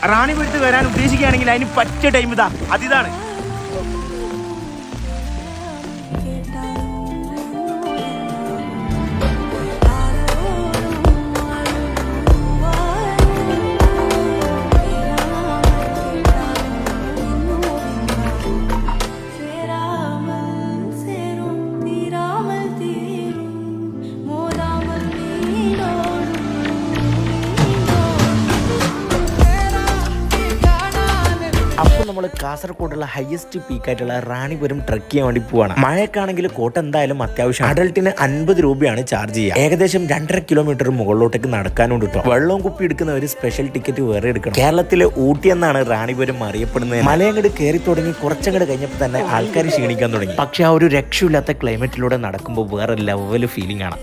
റാണിപുരത്ത് വരാൻ ഉദ്ദേശിക്കുകയാണെങ്കിൽ അതിന് പറ്റിയ ടൈം അതിതാണ്. അപ്പോൾ നമ്മൾ കാസർഗോഡുള്ള ഹയസ്റ്റ് പീക്കായിട്ടുള്ള റാണിപുരം ട്രക്ക് ചെയ്യാൻ വേണ്ടി പോവാണ്. മഴക്കാണെങ്കിൽ കോട്ട എന്തായാലും അത്യാവശ്യം. അഡൾട്ടിന് 50 രൂപയാണ് ചാർജ് ചെയ്യുക. ഏകദേശം 2.5 കിലോമീറ്റർ മുകളിലോട്ടേക്ക് നടക്കാനും കിട്ടും. വെള്ളവും കുപ്പി എടുക്കുന്ന ഒരു സ്പെഷ്യൽ ടിക്കറ്റ് വേറെ എടുക്കണം. കേരളത്തിലെ ഊട്ടി എന്നാണ് റാണിപുരം അറിയപ്പെടുന്നത്. മലയങ്ങട് കയറി തുടങ്ങി കുറച്ചങ്ങട് കഴിഞ്ഞപ്പോൾ തന്നെ ആൾക്കാർ ക്ഷീണിക്കാൻ തുടങ്ങി. പക്ഷെ ആ ഒരു രക്ഷയില്ലാത്ത ക്ലൈമറ്റിലൂടെ നടക്കുമ്പോൾ വേറെ ലെവൽ ഫീലിംഗ് ആണ്.